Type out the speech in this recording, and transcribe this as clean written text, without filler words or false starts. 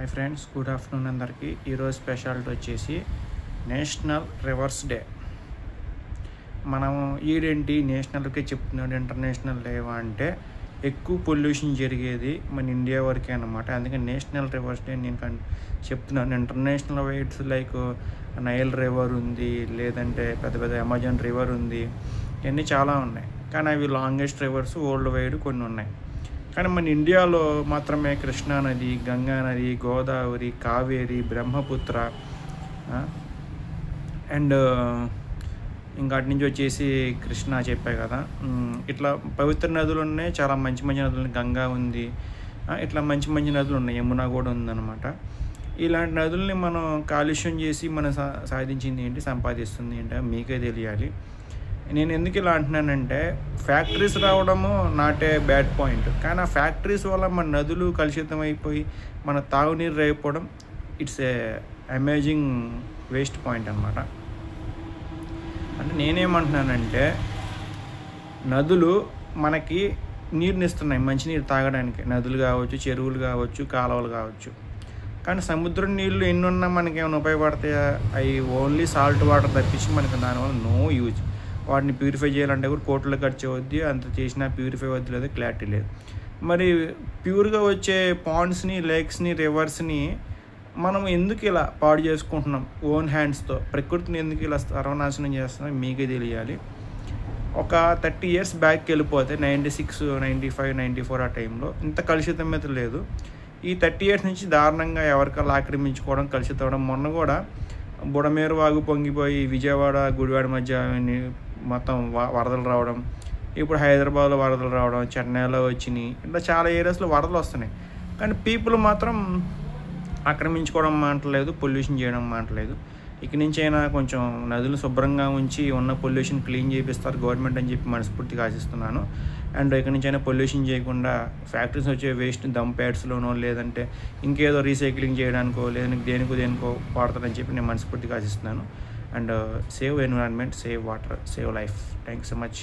Hi friends, good afternoon అందరికీ. ఈరోజు speciality వచ్చేసి నేషనల్ రివర్స్ డే. మనం ఈడేంటి నేషనల్కే చెప్తున్నాడు, ఇంటర్నేషనల్ లేవా అంటే ఎక్కువ పొల్యూషన్ జరిగేది మన ఇండియా వరకే అన్నమాట. అందుకని నేషనల్ రివర్స్ డే నేను చెప్తున్నాను. International wides like Nile river ఉంది, లేదంటే పెద్ద పెద్ద అమెజాన్ రివర్ ఉంది, ఇవన్నీ చాలా ఉన్నాయి. కానీ అవి లాంగెస్ట్ రివర్స్ వరల్డ్ వైడ్ కొన్ని ఉన్నాయి. కానీ మన ఇండియాలో మాత్రమే కృష్ణా నది, గంగా నది, గోదావరి, కావేరి, బ్రహ్మపుత్ర అండ్ ఇంకటి నుంచి వచ్చేసి కృష్ణా చెప్పాయి కదా, ఇట్లా పవిత్ర నదులు ఉన్నాయి. చాలా మంచి మంచి నదులు, గంగా ఉంది, ఇట్లా మంచి మంచి నదులు ఉన్నాయి, యమున కూడా ఉందన్నమాట. ఇలాంటి నదుల్ని మనం కాలుష్యం చేసి మనం సాధించింది ఏంటి, సంపాదిస్తుంది ఏంటి మీకే తెలియాలి. నేను ఎందుకు ఇలా అంటున్నానంటే, ఫ్యాక్టరీస్ రావడము నాట్ ఏ బ్యాడ్ పాయింట్, కానీ ఆ ఫ్యాక్టరీస్ వల్ల మన నదులు కలుషితం అయిపోయి మన తాగునీరు అయిపోవడం it's a amazing waste point అనమాట. అంటే నేనేమంటున్నానంటే, నదులు మనకి నీరునిస్తున్నాయి, మంచినీరు తాగడానికి. నదులు కావచ్చు, చెరువులు కావచ్చు, కాలువలు కావచ్చు. కానీ సముద్రం నీళ్ళు ఎన్నున్నా మనకి ఏమైనా ఉపయోగపడతాయా? అవి ఓన్లీ సాల్ట్ వాటర్ తప్పించి మనకి దానివల్ల నో యూజ్. వాటిని ప్యూరిఫై చేయాలంటే కూడా కోట్లు ఖర్చు అవుద్ది, అంత చేసినా ప్యూరిఫై అవుద్ది లేదు, క్లారిటీ లేదు. మరి ప్యూర్గా వచ్చే పాండ్స్ని, లేక్స్ని, రివర్స్ని మనం ఎందుకు ఇలా పాడు చేసుకుంటున్నాం ఓన్ హ్యాండ్స్తో? ప్రకృతిని ఎందుకు ఇలా సర్వనాశనం చేస్తున్నాం మీకే తెలియాలి. ఒక 30 years బ్యాక్కి వెళ్ళిపోతే 96, 95, 94 ఆ టైంలో ఇంత కలుషితం మీద లేదు. ఈ 30 years నుంచి దారుణంగా ఎవరికల్లా ఆక్రమించుకోవడం, కలుషితం అవ్వడం. మొన్న కూడా బుడమేరు వాగు పొంగిపోయి విజయవాడ, గుడివాడ మధ్య మొత్తం వరదలు రావడం, ఇప్పుడు హైదరాబాద్లో వరదలు రావడం, చెన్నైలో వచ్చినాయి, ఇట్లా చాలా ఏరియాస్లో వరదలు వస్తున్నాయి. కానీ పీపుల్ మాత్రం ఆక్రమించుకోవడం మానట్లేదు, పొల్యూషన్ చేయడం మానట్లేదు. ఇక నుంచి అయినా కొంచెం నదులు శుభ్రంగా ఉంచి ఉన్న పొల్యూషన్ క్లీన్ చేపిస్తారు గవర్నమెంట్ అని చెప్పి మనస్ఫూర్తిగా ఆశిస్తున్నాను. అండ్ ఇక నుంచి అయినా పొల్యూషన్ చేయకుండా ఫ్యాక్టరీస్ వచ్చే వేస్ట్ డంప్ యార్డ్స్లోనో, లేదంటే ఇంకేదో రీసైక్లింగ్ చేయడానికో, లేదంటే దేనికో వాడతారని చెప్పి నేను మనస్ఫూర్తిగా ఆశిస్తున్నాను. And save environment, save water, save life. Thanks so much.